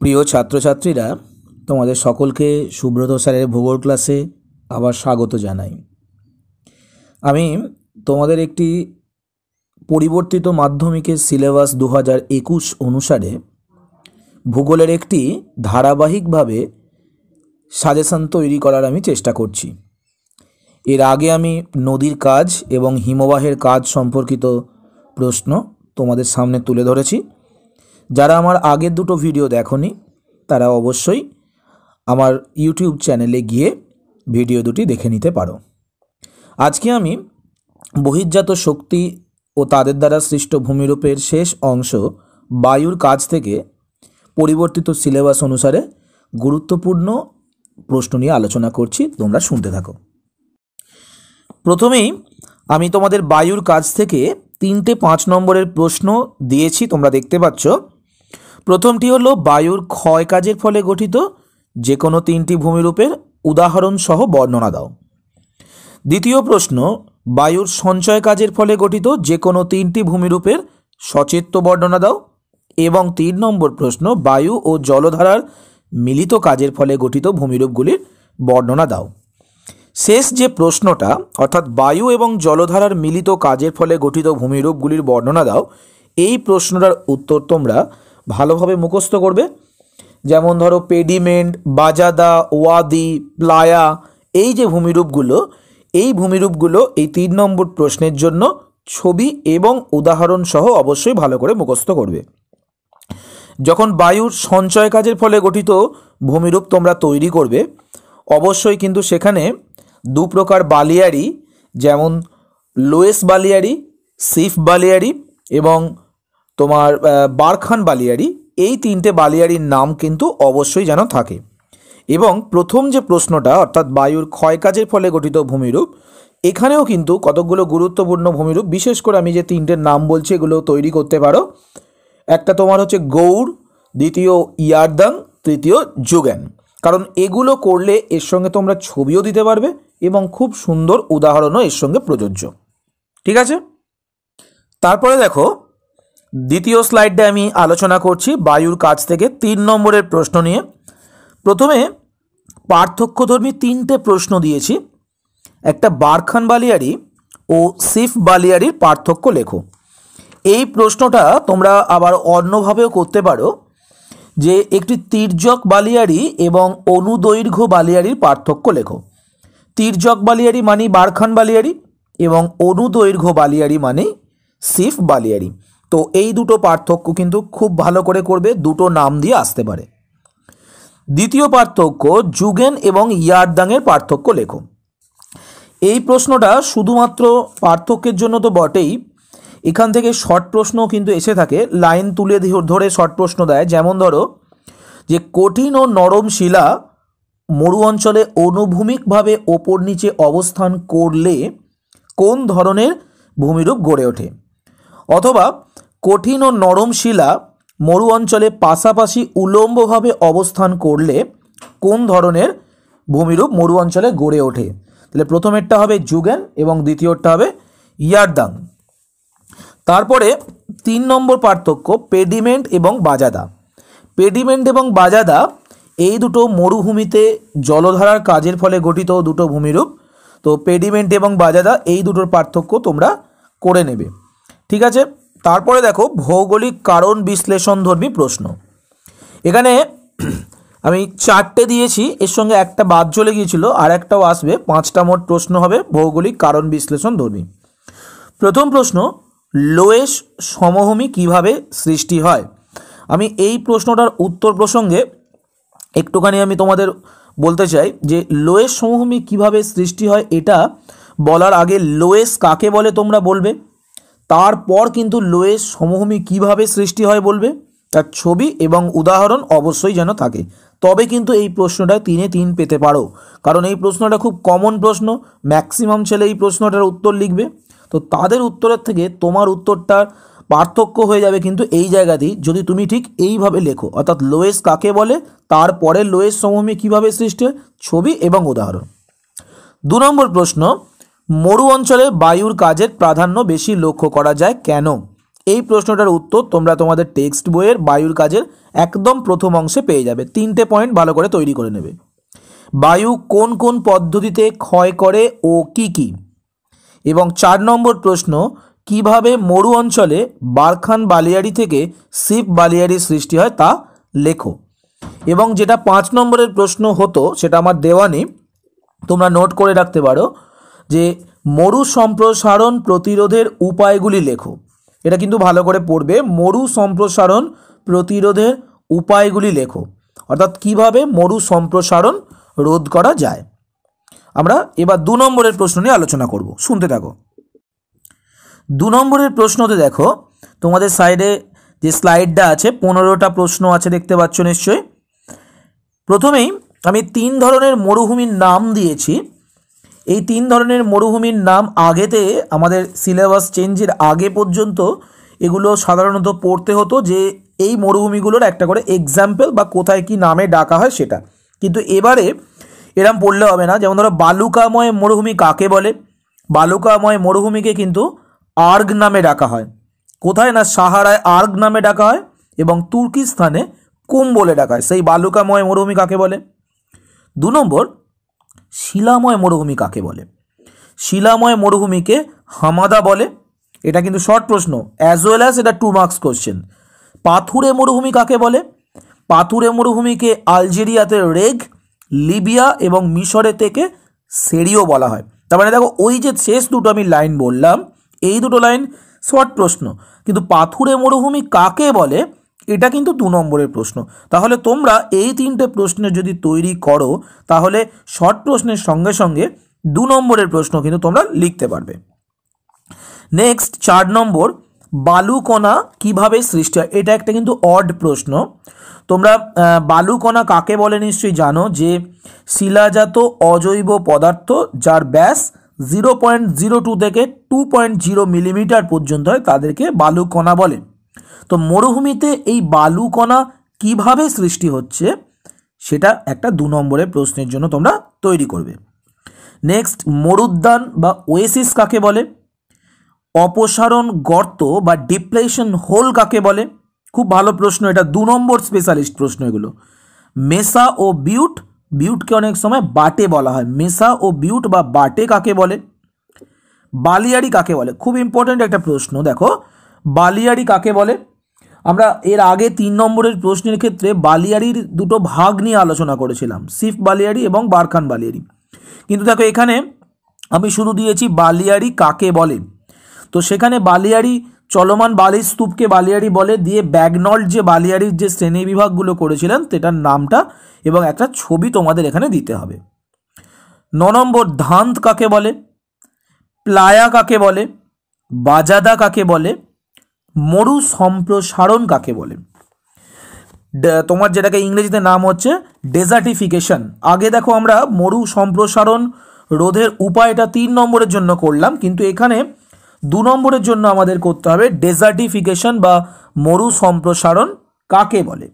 প্রিয় ছাত্রছাত্রীরা, তোমাদের সকলকে সুব্রত স্যারের ভূগোল ক্লাসে আবার স্বাগত জানাই। আমি তোমাদের একটি পরিবর্তিত মাধ্যমিকের সিলেবাস 2021 অনুসারে ভূগোলের একটি ধারাবাহিকভাবে সাজেশন তৈরি করার আমি চেষ্টা করছি। এর আগে আমি নদীর কাজ এবং হিমবাহের কাজ সম্পর্কিত প্রশ্ন তোমাদের সামনে তুলে ধরেছি। যারা আমার আগের দুটো ভিডিও দেখোনি তারা অবশ্যই আমার ইউটিউব চ্যানেলে গিয়ে ভিডিও দুটি দেখে নিতে পারো। আজকে আমি বহির্জাত শক্তি ও তাদের দ্বারা সৃষ্ট ভূমিরূপের শেষ অংশ বায়ুর কাজ থেকে পরিবর্তিত সিলেবাস অনুসারে গুরুত্বপূর্ণ প্রশ্ন নিয়ে আলোচনা করছি। তোমরা শুনতে থাকো। প্রথমেই আমি তোমাদের বায়ুর কাজ থেকে 3টে 5 নম্বরের প্রশ্ন দিয়েছি, তোমরা দেখতে পাচ্ছ। প্রথমটি হলো বায়ুর ক্ষয় কাজের ফলে গঠিত যে কোনো 3টি ভূমিরূপের উদাহরণ সহ বর্ণনা দাও। দ্বিতীয় প্রশ্ন, বায়ুর সঞ্চয় কাজের ফলে গঠিত যে কোনো 3টি ভূমিরূপের সচিত্র বর্ণনা দাও। এবং 3 নম্বর প্রশ্ন, বায়ু ও জলধারার মিলিত কাজের ফলে গঠিত ভূমিরূপগুলির বর্ণনা দাও। শেষ যে প্রশ্নটা, অর্থাৎ বায়ু এবং জলধারার মিলিত কাজের ফলে গঠিত ভূমিরূপগুলির বর্ণনা দাও, এই প্রশ্নটার উত্তর তোমরা ভালোভাবে মুখস্থ করবে। যেমন ধরো পেডিমেন্ট, বাজাদা, ওয়াদি, প্লায়া, এই যে ভূমিরূপগুলো, এই ভূমিরূপগুলো এই 3 নম্বর প্রশ্নের জন্য ছবি এবং উদাহরণ সহ অবশ্যই ভালো করে মুখস্থ করবে। যখন বায়ুর সঞ্চয় কাজের ফলে গঠিত ভূমিরূপ তোমরা তৈরি করবে, অবশ্যই কিন্তু সেখানে 2 প্রকার বালিয়ারি, যেমন লোয়েস বালিয়ারি, সিফ বালিয়ারি এবং তোমার বারখান বালিয়ারি, এই 3টে বালিয়ারির নাম কিন্তু অবশ্যই যেন থাকে। এবং প্রথম যে প্রশ্নটা, অর্থাৎ বায়ুর ক্ষয় কাজের ফলে গঠিত ভূমিরূপ, এখানেও কিন্তু কতকগুলো গুরুত্বপূর্ণ ভূমিরূপ, বিশেষ করে আমি যে 3টের নাম বলছি এগুলো তৈরি করতে পারো। একটা তোমার হচ্ছে গৌড়, দ্বিতীয় ইয়ারদাং, তৃতীয় যুগেন। কারণ এগুলো করলে এর সঙ্গে তোমরা ছবিও দিতে পারবে এবং খুব সুন্দর উদাহরণও এর সঙ্গে প্রযোজ্য। ঠিক আছে, তারপরে দেখো দ্বিতীয় স্লাইডে আমি আলোচনা করছি বায়ুর কাজ থেকে 3 নম্বরের প্রশ্ন নিয়ে। প্রথমে পার্থক্যধর্মী 3টে প্রশ্ন দিয়েছি। একটা বারখান বালিয়ারি ও সিফ বালিয়ারির পার্থক্য লেখো। এই প্রশ্নটা তোমরা আবার অন্যভাবেও করতে পারো, যে একটি তির্যক বালিয়ারি এবং অনুদৈর্ঘ্য বালিয়ারির পার্থক্য লেখো। তির্যক বালিয়ারি মানে বারখান বালিয়ারি এবং অনুদৈর্ঘ্য বালিয়ারি মানে সিফ বালিয়ারি। তো এই দুটো পার্থক্য কিন্তু খুব ভালো করে করবে, দুটো নাম দিয়ে আসতে পারে। দ্বিতীয় পার্থক্য, যুগেন এবং ইয়ারদাংয়ের পার্থক্য লেখো। এই প্রশ্নটা শুধুমাত্র পার্থক্যের জন্য তো বটেই, এখান থেকে শর্ট প্রশ্নও কিন্তু এসে থাকে, লাইন তুলে ধরে শর্ট প্রশ্ন দেয়। যেমন ধরো যে কঠিন ও নরম শিলা মরু অঞ্চলে অনুভূমিকভাবে ওপর নিচে অবস্থান করলে কোন ধরনের ভূমিরূপ গড়ে ওঠে? অথবা কঠিন ও নরম শিলা মরু অঞ্চলে পাশাপাশি উলম্বভাবে অবস্থান করলে কোন ধরনের ভূমিরূপ মরু অঞ্চলে গড়ে ওঠে? তাহলে প্রথমেরটা হবে যুগেন এবং দ্বিতীয়টা হবে ইয়ারদাং। তারপরে 3 নম্বর পার্থক্য, পেডিমেন্ট এবং বাজাদা। পেডিমেন্ট এবং বাজাদা এই দুটো মরুভূমিতে জলধারার কাজের ফলে গঠিত দুটো ভূমিরূপ। তো পেডিমেন্ট এবং বাজাদা এই দুটোর পার্থক্য তোমরা করে নেবে। ঠিক আছে, তারপরে দেখো ভৌগোলিক কারণ বিশ্লেষণধর্মী প্রশ্ন। এখানে আমি 4টে দিয়েছি, এর সঙ্গে একটা বাদ চলে গিয়েছিল, আর একটাও আসবে। 5টা মোট প্রশ্ন হবে ভৌগোলিক কারণ বিশ্লেষণধর্মী। প্রথম প্রশ্ন, লোয়েস সমভূমি কিভাবে সৃষ্টি হয়? আমি এই প্রশ্নটার উত্তর প্রসঙ্গে একটুখানি আমি তোমাদের বলতে চাই যে লোয়েস সমভূমি কিভাবে সৃষ্টি হয় এটা বলার আগে লোয়েস কাকে বলে তোমরা বলবে, তারপর কিন্তু লোয়েস সমভূমি কিভাবে সৃষ্টি হয় বলবে। তার ছবি এবং উদাহরণ অবশ্যই যেন থাকে, তবে কিন্তু এই প্রশ্নটা 3-এ 3 পেতে পারো। কারণ এই প্রশ্নটা খুব কমন প্রশ্ন, ম্যাক্সিমাম ছেলে এই প্রশ্নটার উত্তর লিখবে। তো তাদের উত্তরের থেকে তোমার উত্তরটার পার্থক্য হয়ে যাবে কিন্তু এই জায়গাতেই, যদি তুমি ঠিক এইভাবে লেখো, অর্থাৎ লোয়েস কাকে বলে, তারপরে লোয়েস সমভূমি কিভাবে সৃষ্টি হয়, ছবি এবং উদাহরণ। 2 নম্বর প্রশ্ন, মরু অঞ্চলে বায়ুর কাজের প্রাধান্য বেশি লক্ষ্য করা যায় কেন? এই প্রশ্নটার উত্তর তোমরা তোমাদের টেক্সট বইয়ের বায়ুর কাজের একদম প্রথম অংশে পেয়ে যাবে। 3টে পয়েন্ট ভালো করে তৈরি করে নেবে। বায়ু কোন কোন পদ্ধতিতে ক্ষয় করে ও কি কি, এবং 4 নম্বর প্রশ্ন, কিভাবে মরু অঞ্চলে বারখান বালিয়াড়ি থেকে সিপ বালিয়াড়ির সৃষ্টি হয় তা লেখো। এবং যেটা 5 নম্বরের প্রশ্ন হতো সেটা আমার দেওয়া নেই, তোমরা নোট করে রাখতে পারো, যে মরু সম্প্রসারণ প্রতিরোধের উপায়গুলি লেখো। এটা কিন্তু ভালো করে পড়বে, মরু সম্প্রসারণ প্রতিরোধের উপায়গুলি লেখো, অর্থাৎ কিভাবে মরু সম্প্রসারণ রোধ করা যায়। আমরা এবার 2 নম্বরের প্রশ্ন নিয়ে আলোচনা করব, শুনতে থাকো। 2 নম্বরের প্রশ্নতে দেখো, তোমাদের সাইডে যে স্লাইডটা আছে 15টা প্রশ্ন আছে, দেখতে পাচ্ছ নিশ্চয়ই। প্রথমেই আমি 3 ধরনের মরুভূমির নাম দিয়েছি। এই 3 ধরনের মরুভূমির নাম আগেতে আমাদের সিলেবাস চেঞ্জের আগে পর্যন্ত এগুলো সাধারণত পড়তে হতো, যে এই মরুভূমিগুলোর একটা করে এক্সাম্পল বা কোথায় কি নামে ডাকা হয় সেটা। কিন্তু এবারে এরম পড়লে হবে না। যেমন ধরো বালুকাময় মরুভূমি কাকে বলে? বালুকাময় মরুভূমিকে কিন্তু আর্গ নামে ডাকা হয়। কোথায় না সাহারায় আর্গ নামে ডাকা হয় এবং তুর্কিস্তানে কুম বলে ডাকা হয়। সেই বালুকাময় মরুভূমি কাকে বলে? 2 নম্বর, শিলাময় মরুভূমি কাকে বলে? শিলাময় মরুভূমিকে হামাদা বলে। এটা কিন্তু শর্ট প্রশ্ন, অ্যাজ ওয়েল অ্যাজ এটা 2 মার্কস কোশ্চেন। পাথুরে মরুভূমি কাকে বলে? পাথুরে মরুভূমিকে আলজেরিয়াতে রেগ, লিবিয়া এবং মিশরে থেকে সেরিও বলা হয়। তার মানে দেখো, ওই যে শেষ দুটো আমি লাইন বললাম, এই দুটো লাইন শর্ট প্রশ্ন, কিন্তু পাথুরে মরুভূমি কাকে বলে এটা কিন্তু 2 নম্বরের প্রশ্ন। তাহলে তোমরা এই 3টে প্রশ্নের যদি তৈরি করো, তাহলে শর্ট প্রশ্নের সঙ্গে সঙ্গে 2 নম্বরের প্রশ্ন কিন্তু তোমরা লিখতে পারবে। নেক্সট 4 নম্বর, বালুকণা কিভাবে সৃষ্টি হয়? এটা একটা কিন্তু অড প্রশ্ন। তোমরা বালুকণা কাকে বলে নিশ্চয়ই জানো, যে শিলাজাত অজৈব পদার্থ যার ব্যাস 0.02 থেকে 2.0 মিলিমিটার পর্যন্ত হয়, তাদেরকে বালুকণা বলে। তো মরুভূমিতে এই বালুকণা কিভাবে সৃষ্টি হচ্ছে সেটা একটা 2 নম্বরের প্রশ্নের জন্য তোমরা তৈরি করবে। নেক্সট, মরুদ্যান বা ওয়েসিস কাকে বলে? অপসারণ গর্ত বা ডিপ্রেশন হোল কাকে বলে? খুব ভালো প্রশ্ন, এটা 2 নম্বর স্পেশালিস্ট প্রশ্ন এগুলো। মেসা ও বিউট, বিউটকে অনেক সময় বাটে বলা হয়, মেসা ও বিউট বা বাটে কাকে বলে? বালিয়াড়ি কাকে বলে? খুব ইম্পর্ট্যান্ট একটা প্রশ্ন, দেখো বালিয়াড়ি কাকে বলে? আমরা এর আগে 3 নম্বরের প্রশ্নের ক্ষেত্রে বালিয়াড়ির দুটো ভাগ নিয়ে আলোচনা করেছিলাম, সিফ বালিয়াড়ি এবং বারখান বালিয়াড়ি। কিন্তু দেখো এখানে আমি শুধু দিয়েছি বালিয়াড়ি কাকে বলে। তো সেখানে বালিয়াড়ি, চলমান বালির স্তূপকে বালিয়াড়ি বলে, দিয়ে ব্যাগনল্ড যে বালিয়াড়ির যে শ্রেণী বিভাগগুলো করেছিলেন সেটার নামটা এবং একটা ছবি তোমাদের এখানে দিতে হবে। 9 নম্বর, ধান্ত কাকে বলে? প্লায়া কাকে বলে? বাজাদা কাকে বলে? মরু সম্প্রসারণ কাকে বলে? তোমার যেটাকে ইংরেজিতে নাম হচ্ছে ডেজার্টিফিকেশন। আগে দেখো আমরা মরু সম্প্রসারণ রোধের উপায়টা 3 নম্বরের জন্য করলাম, কিন্তু এখানে 2 নম্বরের জন্য আমাদের করতে হবে ডেজার্টিফিকেশন বা মরু সম্প্রসারণ কাকে বলে।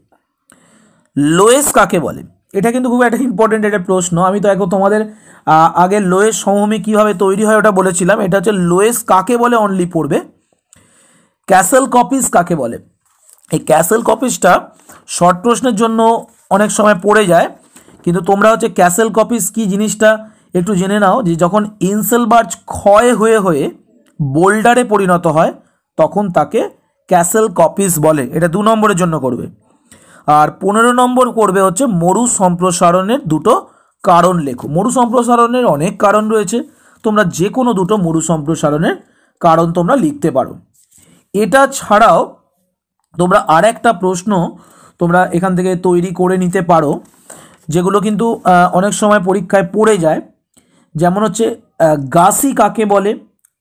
লোয়েস কাকে বলে? এটা কিন্তু খুব একটা ইম্পর্টেন্ট একটা প্রশ্ন। আমি তো এখন তোমাদের আগে লোয়েস সমভূমি কীভাবে তৈরি হয় ওটা বলেছিলাম। এটা হচ্ছে লোয়েস কাকে বলে অনলি পড়বে। ক্যাসেল কপিস কাকে বলে? এই ক্যাসেল কপিসটা শর্ট প্রশ্নের জন্য অনেক সময় পড়ে যায়, কিন্তু তোমরা হচ্ছে ক্যাসেল কপিস কি জিনিসটা একটু জেনে নাও, যে যখন ইনসেলবার্জ ক্ষয় হয়ে হয়ে বোল্ডারে পরিণত হয় তখন তাকে ক্যাসেল কপিস বলে। এটা 2 নম্বরের জন্য করবে। আর 15 নম্বর করবে হচ্ছে মরু সম্প্রসারণের দুটো কারণ লেখো। মরু সম্প্রসারণের অনেক কারণ রয়েছে, তোমরা যে কোনো দুটো মরু সম্প্রসারণের কারণ তোমরা লিখতে পারো। এটা ছাড়াও তোমরা আর একটা প্রশ্ন তোমরা এখান থেকে তৈরি করে নিতে পারো, যেগুলো কিন্তু অনেক সময় পরীক্ষায় পড়ে যায়। যেমন হচ্ছে গাসি কাকে বলে?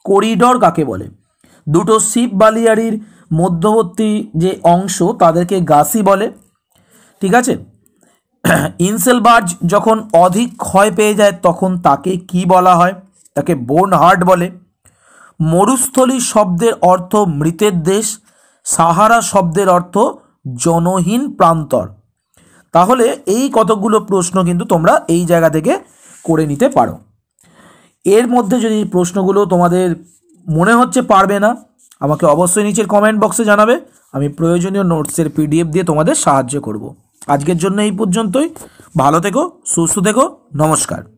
করিডর কাকে বলে? দুটো শিপ বালিয়াড়ির মধ্যবর্তী যে অংশ তাদেরকে গাসি বলে, ঠিক আছে। ইনসেলবার্জ যখন অধিক ক্ষয় পেয়ে যায় তখন তাকে কি বলা হয়? তাকে বোন হার্ট বলে। মরুস্থলী শব্দের অর্থ মৃতের দেশ, সাহারা শব্দের অর্থ জনহীন প্রান্তর। তাহলে এই কতগুলো প্রশ্ন কিন্তু তোমরা এই জায়গা থেকে করে নিতে পারো। এর মধ্যে যদি প্রশ্নগুলো তোমাদের মনে হচ্ছে পারবে না, আমাকে অবশ্যই নিচের কমেন্ট বক্সে জানাবে। আমি প্রয়োজনীয় নোটসের পিডিএফ দিয়ে তোমাদের সাহায্য করব। আজকের জন্য এই পর্যন্তই। ভালো থেকো, সুস্থ থেকো, নমস্কার।